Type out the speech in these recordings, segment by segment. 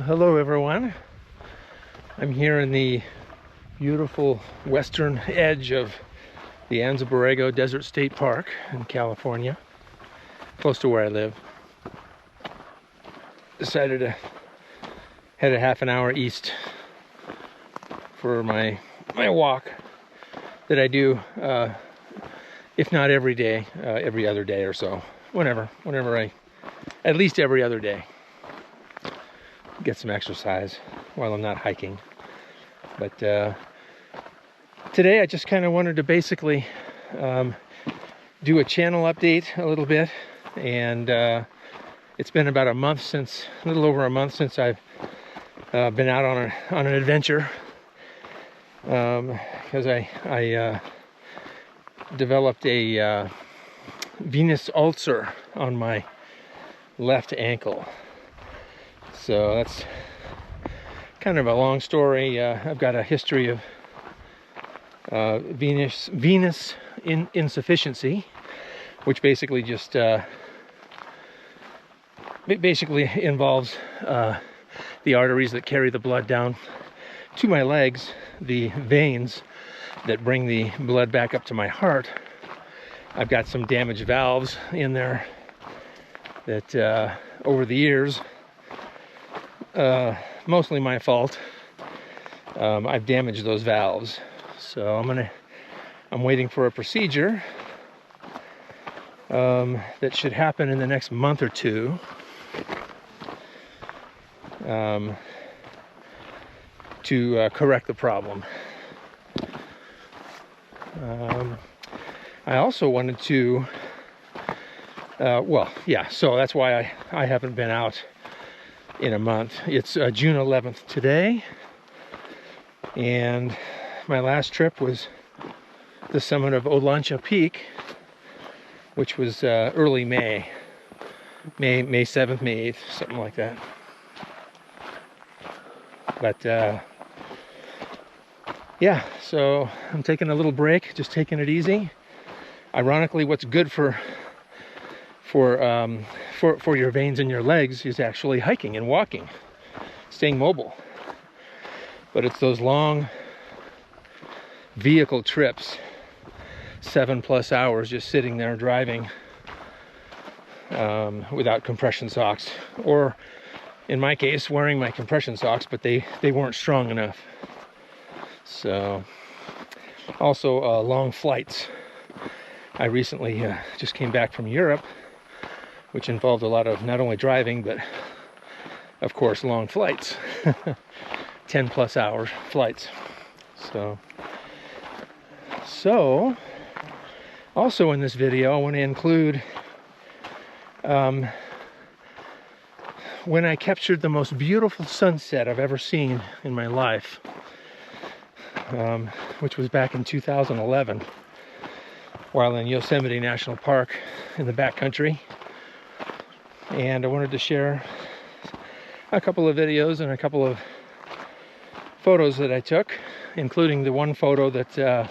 Hello everyone. I'm here in the beautiful western edge of the Anza Borrego Desert State Park in California, close to where I live. Decided to head a half an hour east for my walk that I do, if not every day, every other day or so. Whenever at least every other day. Get some exercise while I'm not hiking. But today I just kind of wanted to basically do a channel update a little bit, and it's been about a little over a month since I've been out on an adventure, because I developed a venous ulcer on my left ankle. So that's kind of a long story. I've got a history of venous insufficiency, which basically just involves the arteries that carry the blood down to my legs, the veins that bring the blood back up to my heart. I've got some damaged valves in there that over the years, mostly my fault, I've damaged those valves. So I'm waiting for a procedure that should happen in the next month or two, to correct the problem. I also wanted to, so that's why I haven't been out in a month. It's June 11th today, and my last trip was the summit of Olancha Peak, which was early May 7th, May 8th, something like that. But yeah, so I'm taking a little break, just taking it easy. Ironically, what's good for your veins in your legs is actually hiking and walking, staying mobile. But it's those long vehicle trips, 7+ hours, just sitting there driving without compression socks, or in my case wearing my compression socks, but they weren't strong enough. So also long flights. I recently just came back from Europe, which involved a lot of not only driving, but of course long flights, 10+ hour flights. So also in this video I want to include when I captured the most beautiful sunset I've ever seen in my life, which was back in 2011 while in Yosemite National Park in the backcountry. And I wanted to share a couple of videos and a couple of photos that I took, including the one photo that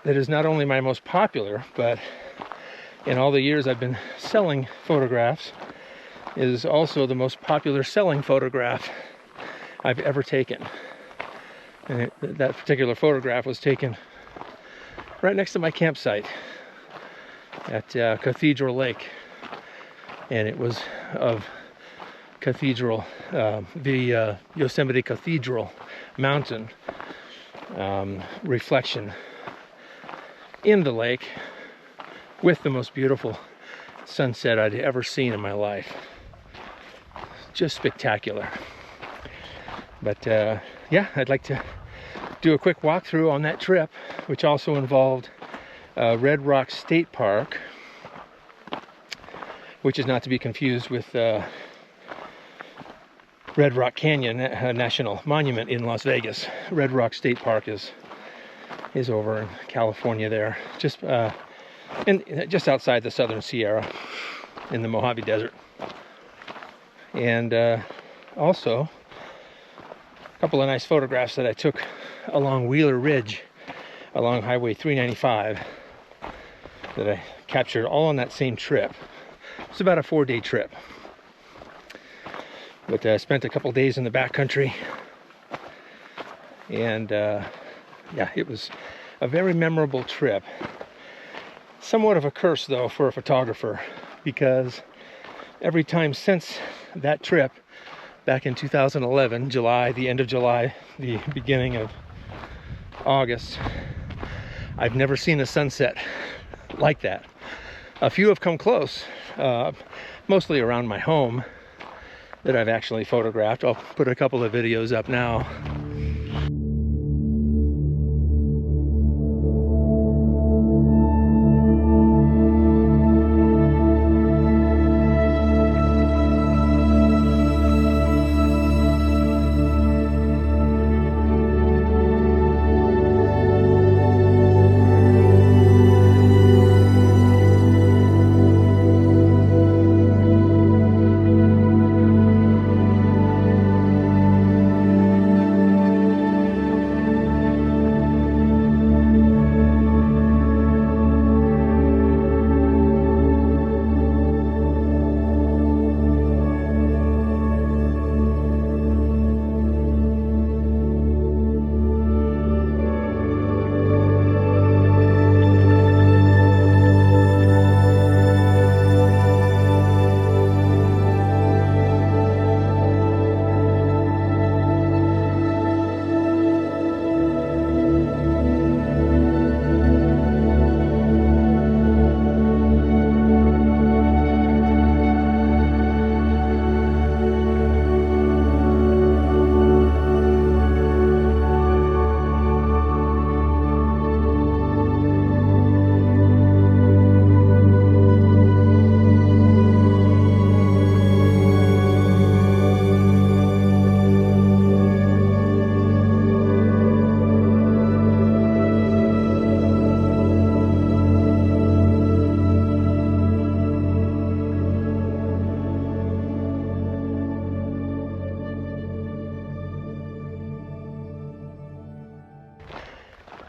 is not only my most popular, but in all the years I've been selling photographs, is also the most popular selling photograph I've ever taken. And that particular photograph was taken right next to my campsite at Cathedral Lake, and it was of Cathedral, the Yosemite Cathedral mountain reflection in the lake, with the most beautiful sunset I'd ever seen in my life. Just spectacular. But yeah, I'd like to do a quick walkthrough on that trip, which also involved Red Rock State Park, which is not to be confused with Red Rock Canyon National Monument in Las Vegas. Red Rock State Park is over in California there, just outside the Southern Sierra in the Mojave Desert. And also a couple of nice photographs that I took along Wheeler Ridge along Highway 395 that I captured all on that same trip. It's about a 4-day trip. But I spent a couple days in the backcountry, and yeah, it was a very memorable trip. Somewhat of a curse, though, for a photographer, because every time since that trip back in 2011, July, the end of July, the beginning of August, I've never seen a sunset like that. A few have come close, mostly around my home, that I've actually photographed. I'll put a couple of videos up now.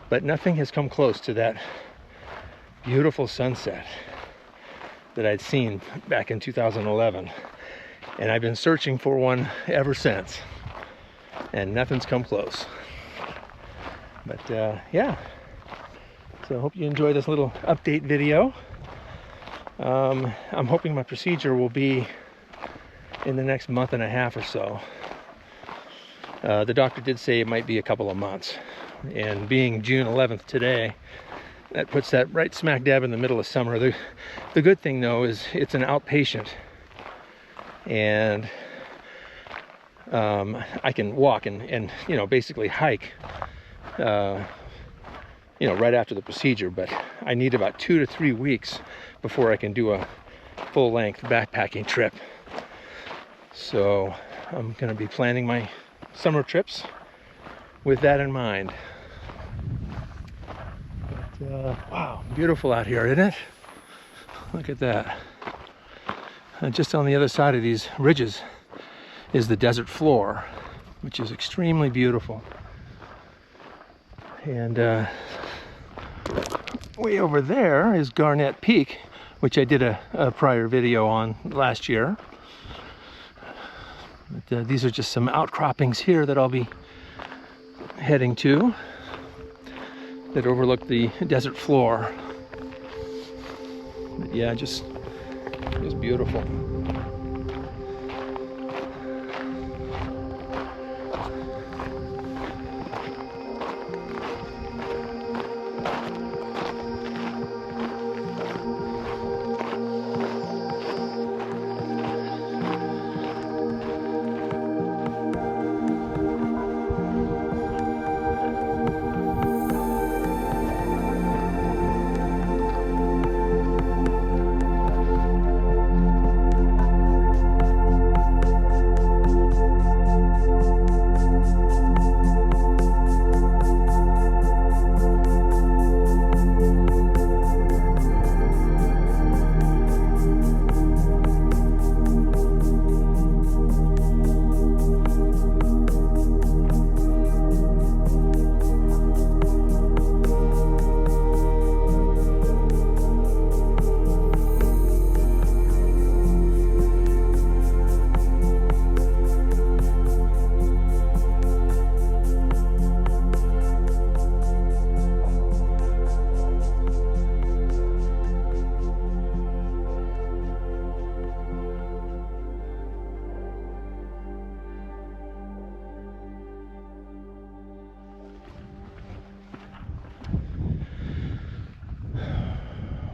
But nothing has come close to that beautiful sunset that I'd seen back in 2011. And I've been searching for one ever since. And nothing's come close. But yeah. So I hope you enjoy this little update video. I'm hoping my procedure will be in the next month and a half or so. The doctor did say it might be a couple of months. And being June 11th today, that puts that right smack dab in the middle of summer. The good thing, though, is it's an outpatient, and I can walk and you know, basically hike, you know, right after the procedure. But I need about 2 to 3 weeks before I can do a full-length backpacking trip. So I'm going to be planning my summer trips with that in mind. But, wow, beautiful out here, isn't it? Look at that. And just on the other side of these ridges is the desert floor, which is extremely beautiful. And way over there is Garnet Peak, which I did a prior video on last year. But, these are just some outcroppings here that I'll be heading to, that overlook the desert floor. But yeah, just beautiful.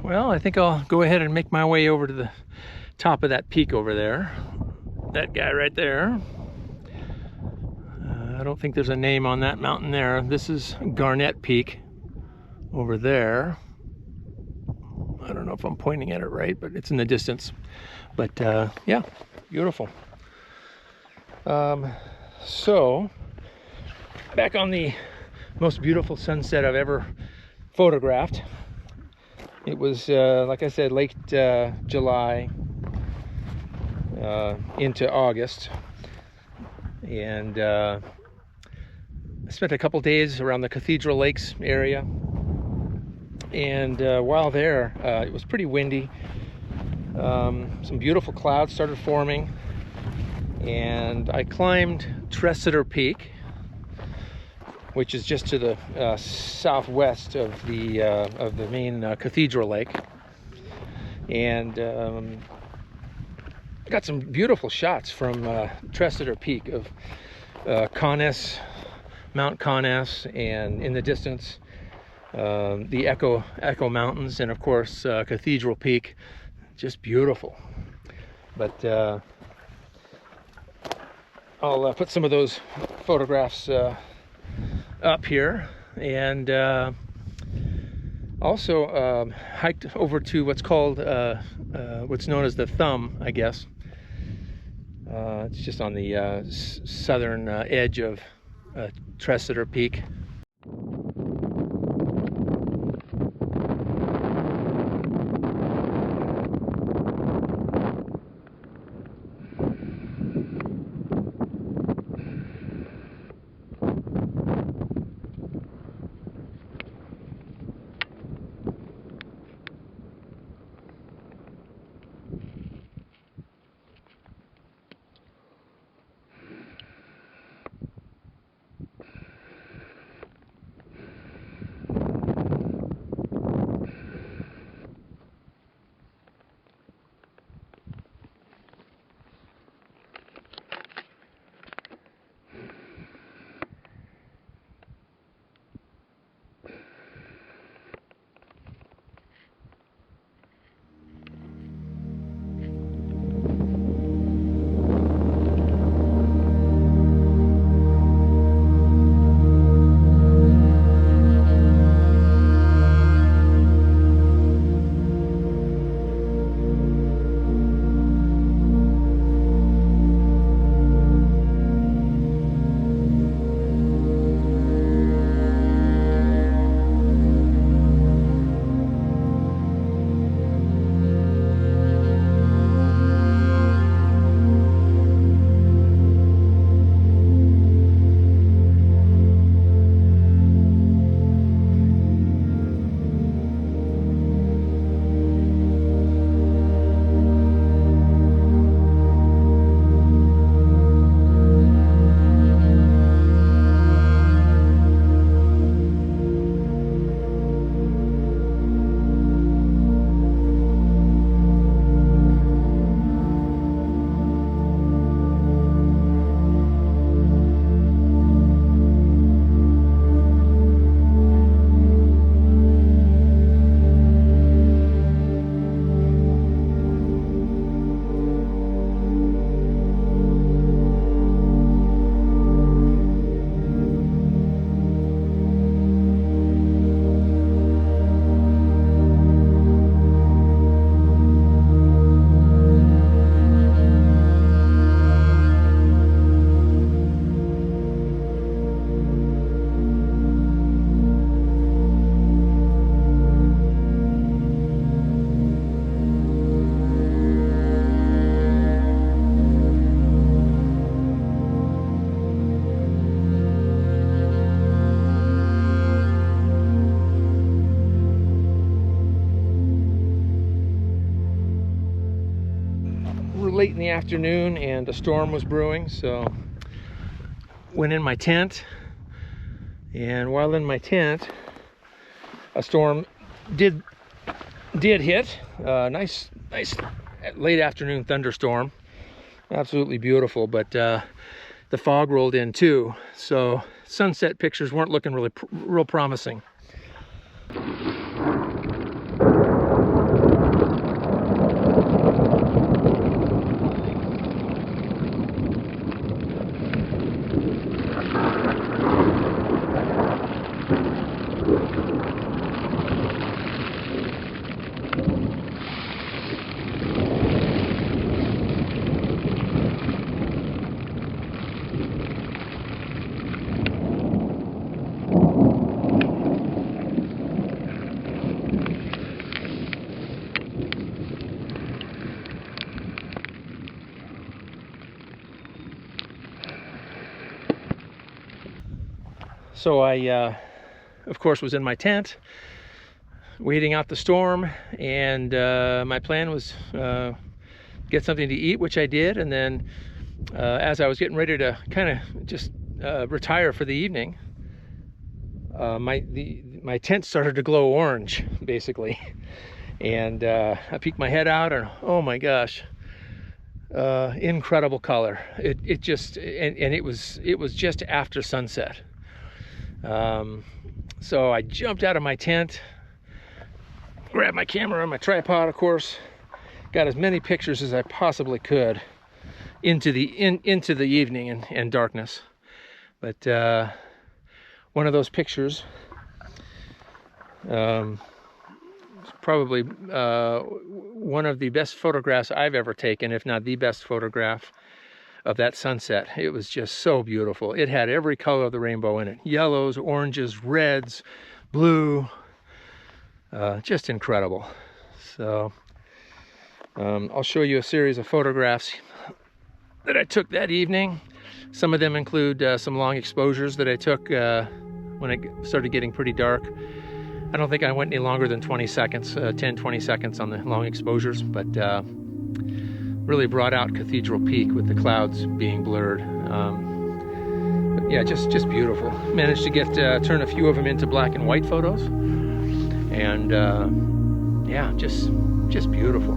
Well, I think I'll go ahead and make my way over to the top of that peak over there. That guy right there. I don't think there's a name on that mountain there. This is Garnett Peak over there. I don't know if I'm pointing at it right, but it's in the distance. But yeah, beautiful. So, back on the most beautiful sunset I've ever photographed. It was, like I said, late July into August. And I spent a couple days around the Cathedral Lakes area. And while there, it was pretty windy. Some beautiful clouds started forming. And I climbed Tresidder Peak, which is just to the southwest of the main Cathedral Lake, and got some beautiful shots from Tresidder Peak of Mount Conness, and in the distance the Echo Mountains, and of course Cathedral Peak. Just beautiful. But I'll put some of those photographs up here, and also hiked over to what's called what's known as the Thumb, I guess. It's just on the southern edge of Tresidder Peak. Late in the afternoon, and a storm was brewing, so went in my tent. And while in my tent, a storm did hit. Nice late afternoon thunderstorm, absolutely beautiful. But the fog rolled in too, so sunset pictures weren't looking real promising. So I, of course, was in my tent, waiting out the storm, and my plan was get something to eat, which I did, and then as I was getting ready to kind of just retire for the evening, my tent started to glow orange, basically, and I peeked my head out, and oh my gosh, incredible color! It just and it was just after sunset. So I jumped out of my tent, grabbed my camera and my tripod, of course, got as many pictures as I possibly could into the evening and darkness. But one of those pictures, probably one of the best photographs I've ever taken, if not the best photograph of that sunset. It was just so beautiful. It had every color of the rainbow in it: yellows, oranges, reds, blue. Just incredible. So I'll show you a series of photographs that I took that evening. Some of them include some long exposures that I took when it started getting pretty dark. I don't think I went any longer than 20 seconds, 10-20 seconds on the long exposures, but really brought out Cathedral Peak with the clouds being blurred. But yeah, just beautiful. Managed to get turn a few of them into black and white photos, and yeah, just beautiful.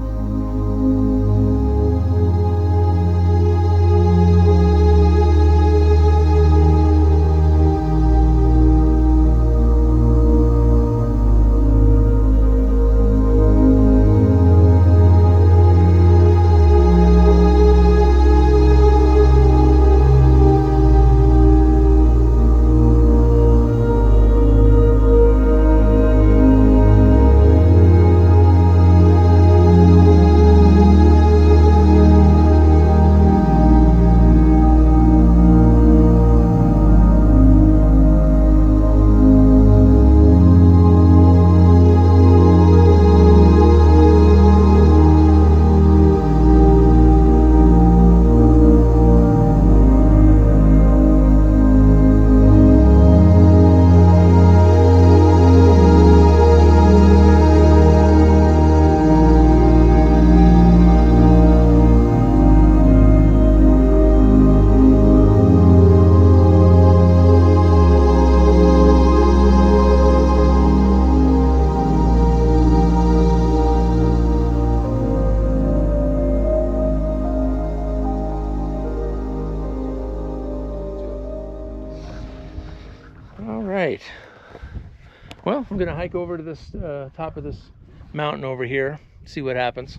Right. Well, I'm gonna hike over to this top of this mountain over here, see what happens.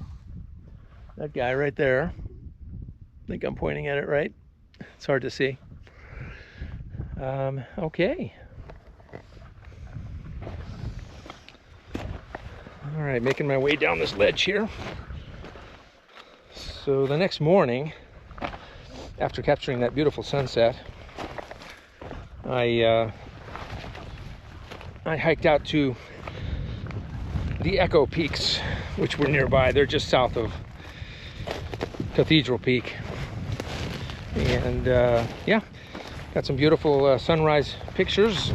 That guy right there, I think I'm pointing at it right. It's hard to see. Okay. All right, making my way down this ledge here. So the next morning, after capturing that beautiful sunset, I hiked out to the Echo Peaks, which were nearby. They're just south of Cathedral Peak. And yeah, got some beautiful sunrise pictures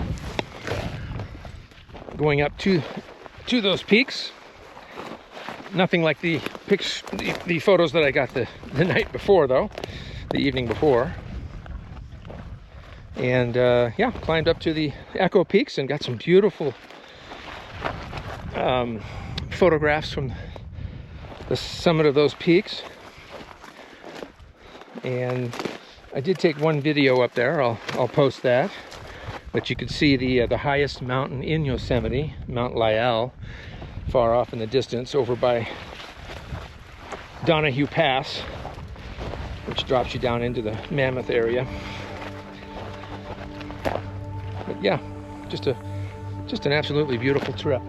going up to those peaks. Nothing like the photos that I got the night before, though, the evening before. And yeah, climbed up to the Echo Peaks and got some beautiful photographs from the summit of those peaks. And I did take one video up there. I'll post that. But you can see the highest mountain in Yosemite, Mount Lyell, far off in the distance, over by Donahue Pass, which drops you down into the Mammoth area. But yeah, just an absolutely beautiful trip.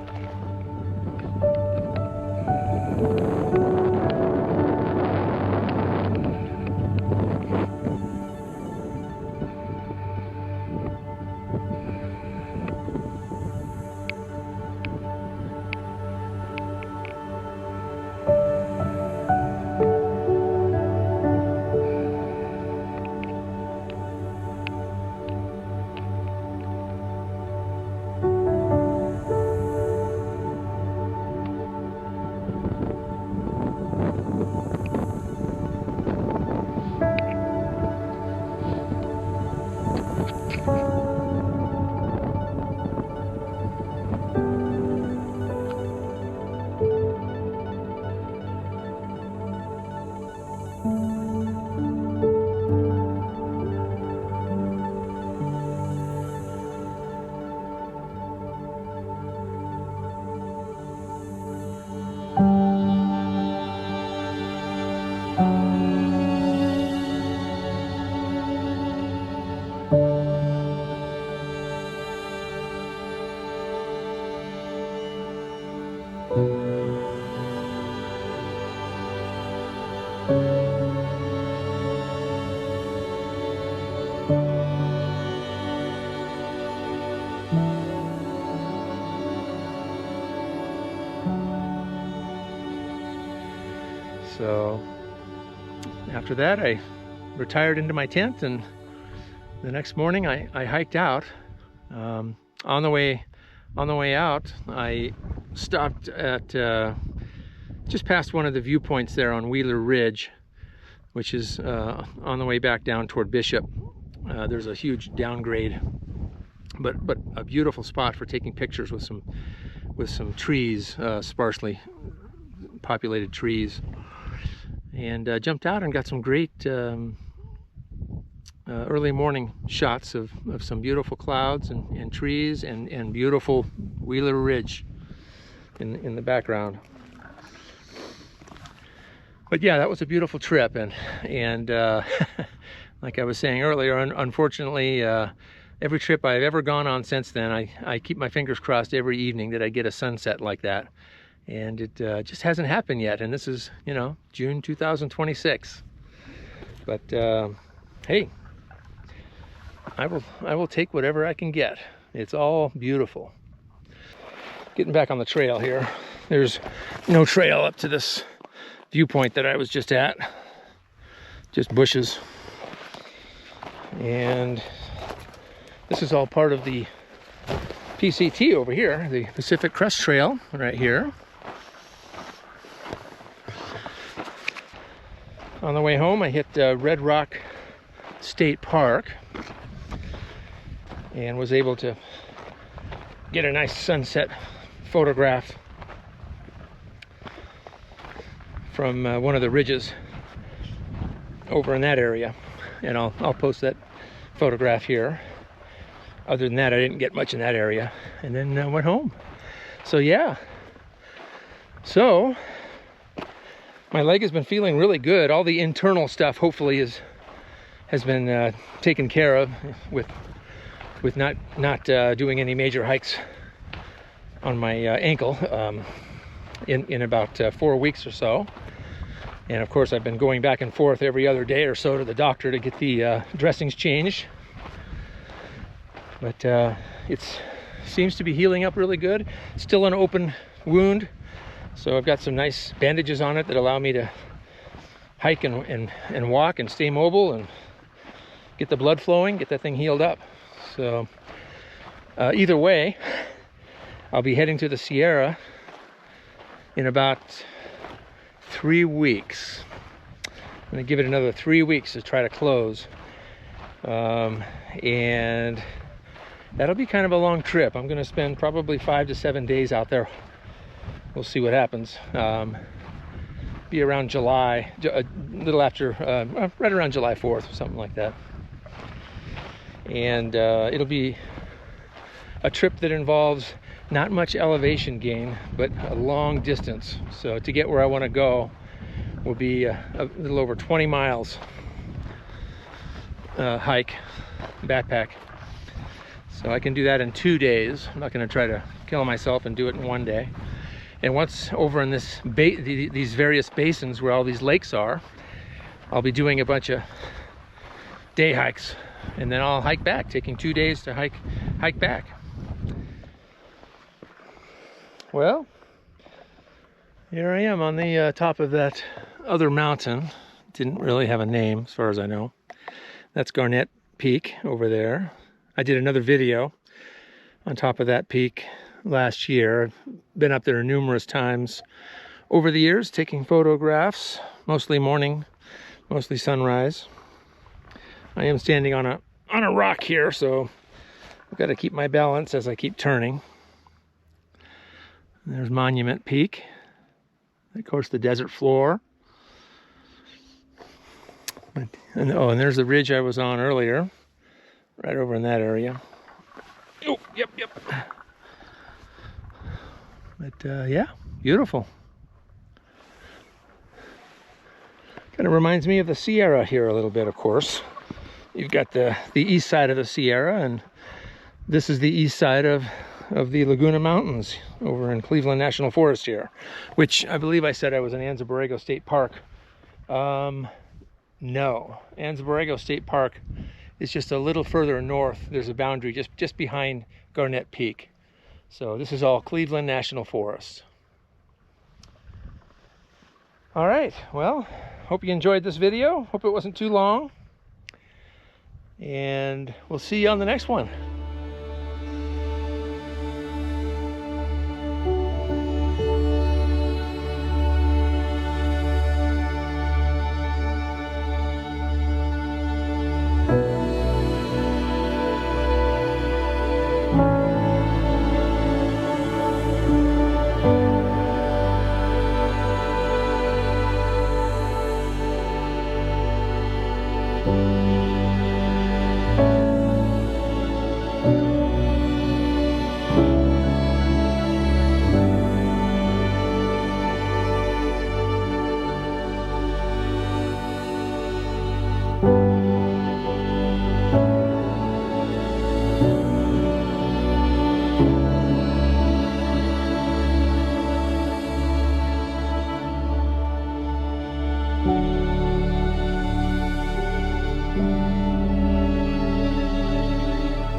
So after that, I retired into my tent, and the next morning I hiked out. On the way out, I stopped at just past one of the viewpoints there on Wheeler Ridge, which is on the way back down toward Bishop. There's a huge downgrade, but a beautiful spot for taking pictures with some trees, sparsely populated trees, and jumped out and got some great early morning shots of some beautiful clouds and trees and beautiful Wheeler Ridge in the background. But yeah, that was a beautiful trip, and like I was saying earlier, unfortunately, every trip I've ever gone on since then, I keep my fingers crossed every evening that I get a sunset like that, and it just hasn't happened yet. And this is, you know, June 2026. But hey, I will take whatever I can get. It's all beautiful. Getting back on the trail here. There's no trail up to this viewpoint that I was just at. Just bushes. And this is all part of the PCT over here, the Pacific Crest Trail right here. On the way home, I hit Red Rock State Park and was able to get a nice sunset photograph from one of the ridges over in that area, and I'll post that photograph here. Other than that, I didn't get much in that area, and then went home. So yeah, so my leg has been feeling really good. All the internal stuff hopefully has been taken care of with not doing any major hikes on my ankle in about 4 weeks or so. And of course, I've been going back and forth every other day or so to the doctor to get the dressings changed. But it seems to be healing up really good. Still an open wound, so I've got some nice bandages on it that allow me to hike and walk and stay mobile and get the blood flowing, get that thing healed up. So either way, I'll be heading to the Sierra in about 3 weeks. I'm going to give it another 3 weeks to try to close. And that'll be kind of a long trip. I'm going to spend probably 5 to 7 days out there. We'll see what happens. Be around July, a little after, right around July 4th, something like that. And it'll be a trip that involves not much elevation gain, but a long distance. So to get where I want to go will be a little over 20 miles hike, backpack. So I can do that in 2 days. I'm not going to try to kill myself and do it in 1 day. And once over in these various basins where all these lakes are, I'll be doing a bunch of day hikes, and then I'll hike back, taking 2 days to hike back. Well, here I am on the top of that other mountain. Didn't really have a name as far as I know. That's Garnett Peak over there. I did another video on top of that peak last year. I've been up there numerous times over the years, taking photographs, mostly morning, mostly sunrise. I am standing on a rock here, so I've got to keep my balance as I keep turning. There's Monument Peak. Of course, the desert floor. And there's the ridge I was on earlier, right over in that area. Oh, yep. But yeah, beautiful. Kind of reminds me of the Sierra here a little bit, of course. You've got the east side of the Sierra, and this is the east side of the Laguna Mountains over in Cleveland National Forest here, which I believe I said I was in Anza Borrego State Park. No, Anza Borrego State Park is just a little further north. There's a boundary just behind Garnett Peak. So this is all Cleveland National Forest. All right, well, hope you enjoyed this video. Hope it wasn't too long. And we'll see you on the next one.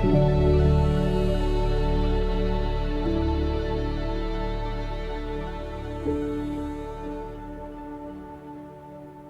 Thank you.